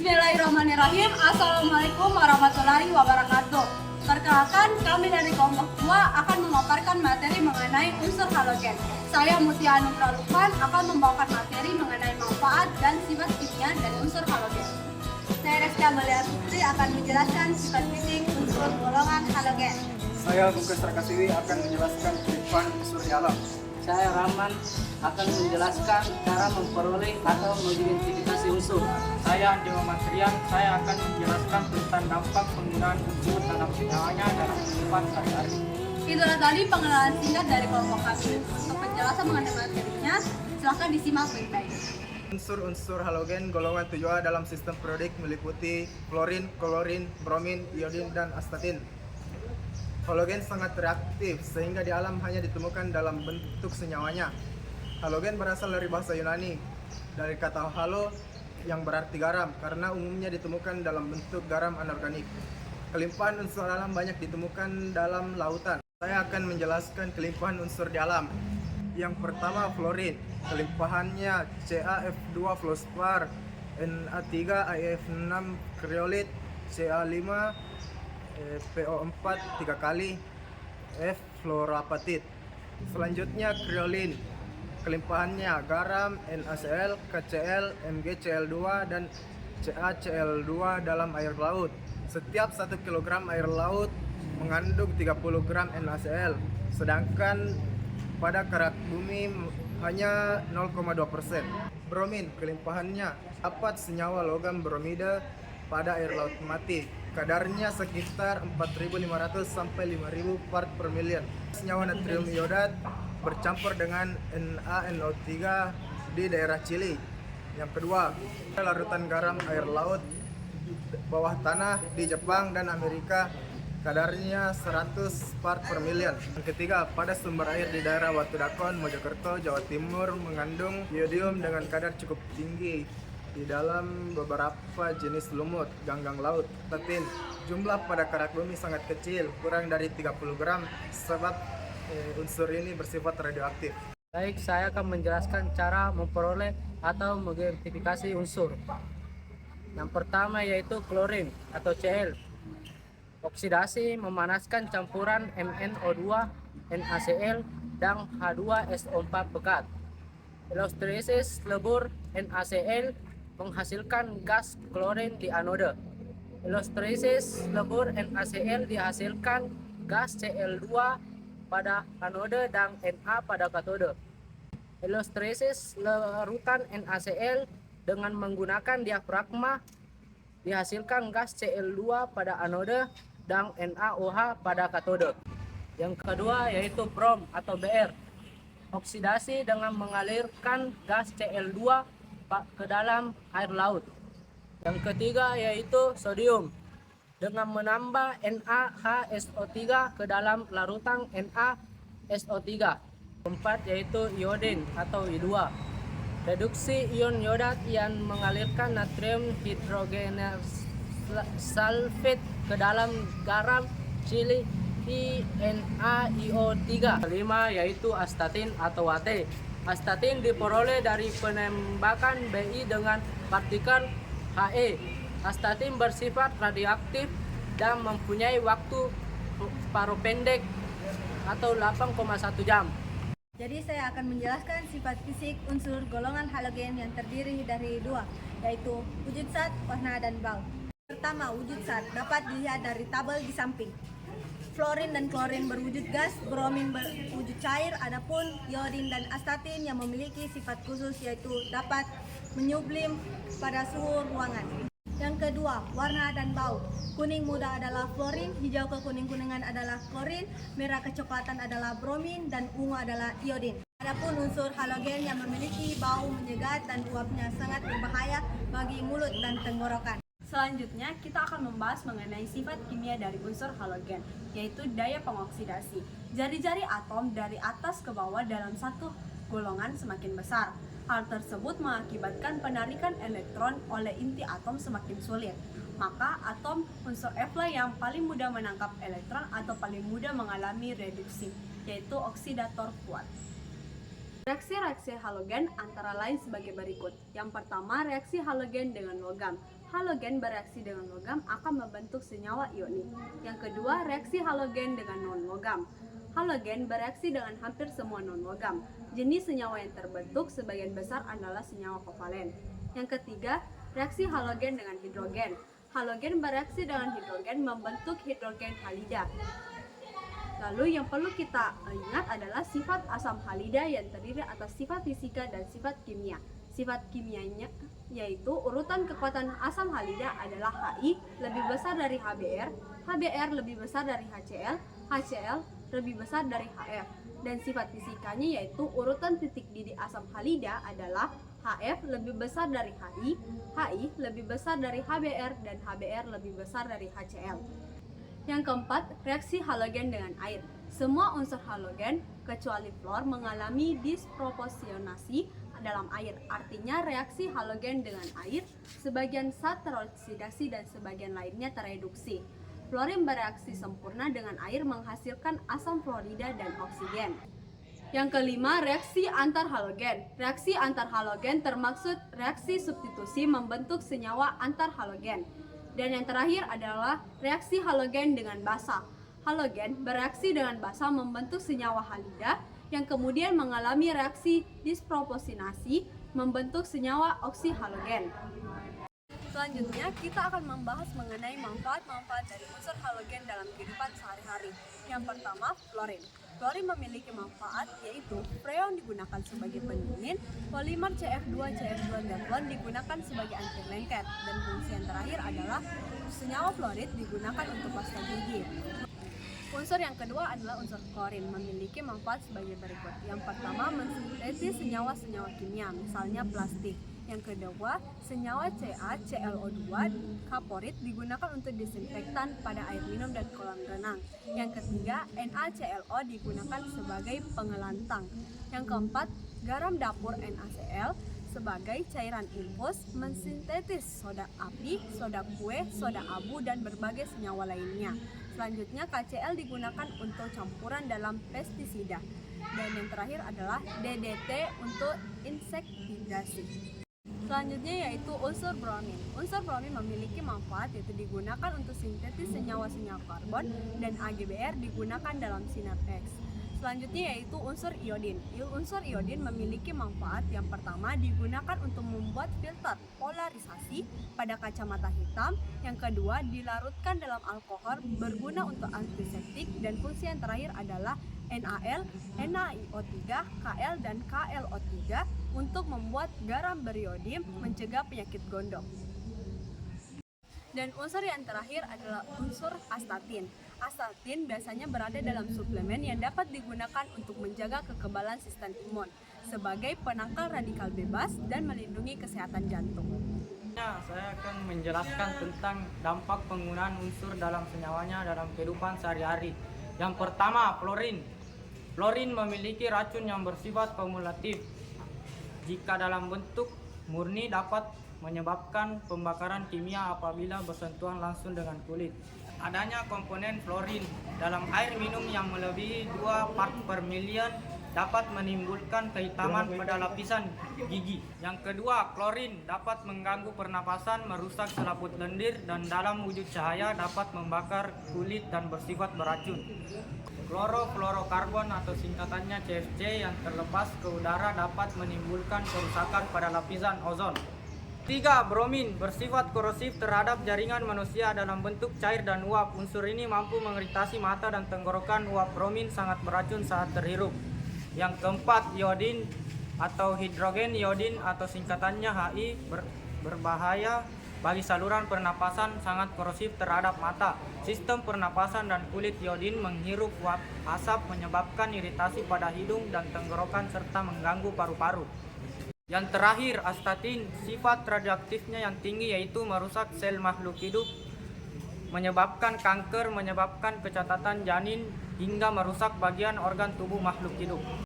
Bismillahirrahmanirrahim. Assalamualaikum warahmatullahi wabarakatuh. Perkenalkan, kami dari kelompok 2 akan memaparkan materi mengenai unsur halogen. Saya Mutia Anugrah Lukman akan membawakan materi mengenai manfaat dan sifat kimia dari unsur halogen. Saya Reska Malia Putri akan menjelaskan sifat fisik unsur golongan halogen. Saya Mungkas Rakasiwi akan menjelaskan kehidupan unsur di alam. Saya Rahman akan menjelaskan cara memperoleh atau mengidentifikasi unsur. Saya Andi Muhammad Rian, saya akan menjelaskan tentang dampak penggunaan unsur dalam senyawanya dalam kehidupan sehari-hari. Itulah tadi pengenalan singkat dari kelompok kami. Untuk penjelasan mengenai materinya, silakan disimak baik-baik. Unsur-unsur halogen golongan 7A dalam sistem periodik meliputi fluorin, klorin, bromin, iodin, dan astatin. Halogen sangat reaktif sehingga di alam hanya ditemukan dalam bentuk senyawanya. Halogen berasal dari bahasa Yunani, dari kata halo yang berarti garam, karena umumnya ditemukan dalam bentuk garam anorganik. Kelimpahan unsur alam banyak ditemukan dalam lautan. Saya akan menjelaskan kelimpahan unsur di alam. Yang pertama, fluorin. Kelimpahannya CaF2 fluorspar, Na3 AF6 kriolit, Ca5 PO4 3 kali, F fluorapatit. Selanjutnya kriolin. Kelimpahannya garam, NaCl, KCl, MgCl2 dan CaCl2 dalam air laut. Setiap 1 kg air laut mengandung 30 gram NaCl, sedangkan pada kerak bumi hanya 0,2%. Bromin. Kelimpahannya dapat senyawa logam bromida pada air laut mati. Kadarnya sekitar 4.500 sampai 5.000 part per million. Senyawa natrium iodat bercampur dengan NaNO3 di daerah Chili. Yang kedua, larutan garam air laut bawah tanah di Jepang dan Amerika, kadarnya 100 part per million. Yang ketiga, pada sumber air di daerah Watu Dakon, Mojokerto, Jawa Timur mengandung iodium dengan kadar cukup tinggi di dalam beberapa jenis lumut ganggang laut. Astatin. Jumlah pada kerak bumi sangat kecil, kurang dari 30 gram, sebab unsur ini bersifat radioaktif. Baik, saya akan menjelaskan cara memperoleh atau mengidentifikasi unsur. Yang pertama yaitu klorin atau Cl. Oksidasi memanaskan campuran MnO2, NaCl, dan H2SO4 pekat. Elektrolisis lebur NaCl menghasilkan gas klorin di anode. Elektrolisis lebur NaCl dihasilkan gas Cl2 pada anode dan Na pada katode. Elektrolisis larutan NaCl dengan menggunakan diafragma dihasilkan gas Cl2 pada anode dan NaOH pada katode. Yang kedua yaitu brom atau Br. Oksidasi dengan mengalirkan gas Cl2 ke dalam air laut. Yang ketiga yaitu sodium dengan menambah NaHSO3 ke dalam larutan NaSO3. Keempat yaitu iodin atau I2. Reduksi ion iodat yang mengalirkan natrium hidrogensulfit ke dalam garam Chili NaIO3. Kelima yaitu astatin atau AT. Astatin diperoleh dari penembakan Bi dengan partikel He. Astatin bersifat radioaktif dan mempunyai waktu paruh pendek atau 8,1 jam. Jadi saya akan menjelaskan sifat fisik unsur golongan halogen yang terdiri dari dua, yaitu wujud zat, warna, dan bau. Pertama, wujud zat dapat dilihat dari tabel di samping. Fluorin dan klorin berwujud gas, bromin berwujud cair, adapun iodin dan astatin yang memiliki sifat khusus yaitu dapat menyublim pada suhu ruangan. Yang kedua, warna dan bau. Kuning muda adalah fluorin, hijau kekuning-kuningan adalah klorin, merah kecoklatan adalah bromin, dan ungu adalah iodin. Adapun unsur halogen yang memiliki bau menyegat dan uapnya sangat berbahaya bagi mulut dan tenggorokan. Selanjutnya, kita akan membahas mengenai sifat kimia dari unsur halogen, yaitu daya pengoksidasi. Jari-jari atom dari atas ke bawah dalam satu golongan semakin besar. Hal tersebut mengakibatkan penarikan elektron oleh inti atom semakin sulit. Maka atom unsur F lah yang paling mudah menangkap elektron atau paling mudah mengalami reduksi, yaitu oksidator kuat. Reaksi-reaksi halogen antara lain sebagai berikut. Yang pertama, reaksi halogen dengan logam. halogen bereaksi dengan logam akan membentuk senyawa ionik. Yang kedua, reaksi halogen dengan non-logam. Halogen bereaksi dengan hampir semua non-logam. Jenis senyawa yang terbentuk sebagian besar adalah senyawa kovalen. Yang ketiga, reaksi halogen dengan hidrogen. Halogen bereaksi dengan hidrogen membentuk hidrogen halida. Lalu yang perlu kita ingat adalah sifat asam halida yang terdiri atas sifat fisika dan sifat kimia. Sifat kimianya yaitu urutan kekuatan asam halida adalah Hi lebih besar dari HBr, HBr lebih besar dari HCl, HCl lebih besar dari HF. Dan sifat fisikanya yaitu urutan titik didih asam halida adalah HF lebih besar dari Hi, Hi lebih besar dari HBr, dan HBr lebih besar dari HCl. Yang keempat, reaksi halogen dengan air. Semua unsur halogen kecuali fluor mengalami disproporsionasi dalam air. Artinya reaksi halogen dengan air sebagian saat teroksidasi dan sebagian lainnya tereduksi. Fluorin bereaksi sempurna dengan air menghasilkan asam fluorida dan oksigen. Yang kelima, reaksi antar halogen. Reaksi antar halogen termaksud reaksi substitusi membentuk senyawa antar halogen. Dan yang terakhir adalah reaksi halogen dengan basa. Halogen bereaksi dengan basa membentuk senyawa halida yang kemudian mengalami reaksi disproporsionasi membentuk senyawa oksihalogen. Selanjutnya, kita akan membahas mengenai manfaat-manfaat dari unsur halogen dalam kehidupan sehari-hari. Yang pertama, fluorin. Fluorin memiliki manfaat yaitu freon digunakan sebagai pendingin, polimer CF2 teflon digunakan sebagai anti lengket, dan fungsi yang terakhir adalah senyawa fluorid digunakan untuk pasta gigi. Unsur yang kedua adalah unsur klorin, memiliki manfaat sebagai berikut. Yang pertama, mensintesis senyawa-senyawa kimia, misalnya plastik. Yang kedua, senyawa CaClO2 kaporit digunakan untuk disinfektan pada air minum dan kolam renang. Yang ketiga, NaClO digunakan sebagai pengelantang. Yang keempat, garam dapur NaCl sebagai cairan infus mensintetis soda api, soda kue, soda abu, dan berbagai senyawa lainnya. Selanjutnya, KCl digunakan untuk campuran dalam pestisida. Dan yang terakhir adalah DDT untuk insektisida. Selanjutnya yaitu unsur bromin. Unsur bromin memiliki manfaat yaitu digunakan untuk sintetis senyawa-senyawa karbon, dan AgBr digunakan dalam sinar X. Selanjutnya yaitu unsur iodin. Unsur iodin memiliki manfaat yang pertama digunakan untuk membuat filter polarisasi pada kacamata hitam. Yang kedua dilarutkan dalam alkohol berguna untuk antiseptik, dan fungsi yang terakhir adalah NaL, NaIO3, Kl, dan KLO3 untuk membuat garam beriodim mencegah penyakit gondok. Dan unsur yang terakhir adalah unsur astatin. Astatin biasanya berada dalam suplemen yang dapat digunakan untuk menjaga kekebalan sistem imun sebagai penangkal radikal bebas dan melindungi kesehatan jantung. Saya akan menjelaskan tentang dampak penggunaan unsur dalam senyawanya dalam kehidupan sehari-hari. Yang pertama, fluorin. Fluorin memiliki racun yang bersifat kumulatif. Jika dalam bentuk murni dapat menyebabkan pembakaran kimia apabila bersentuhan langsung dengan kulit. Adanya komponen fluorin dalam air minum yang melebihi 2 part per million dapat menimbulkan kehitaman pada lapisan gigi. Yang kedua, klorin dapat mengganggu pernapasan, merusak selaput lendir, dan dalam wujud cahaya dapat membakar kulit dan bersifat beracun. Klorofluorokarbon atau singkatannya CFC yang terlepas ke udara dapat menimbulkan kerusakan pada lapisan ozon. 3. Bromin bersifat korosif terhadap jaringan manusia dalam bentuk cair dan uap. Unsur ini mampu mengiritasi mata dan tenggorokan. Uap bromin sangat beracun saat terhirup. Yang keempat, iodin atau hidrogen iodin atau singkatannya HI berbahaya bagi saluran pernapasan, sangat korosif terhadap mata, sistem pernapasan, dan kulit. Iodin menghirup uap asap menyebabkan iritasi pada hidung dan tenggorokan serta mengganggu paru-paru. Yang terakhir, astatin, sifat radioaktifnya yang tinggi yaitu merusak sel makhluk hidup, menyebabkan kanker, menyebabkan kecacatan janin, hingga merusak bagian organ tubuh makhluk hidup.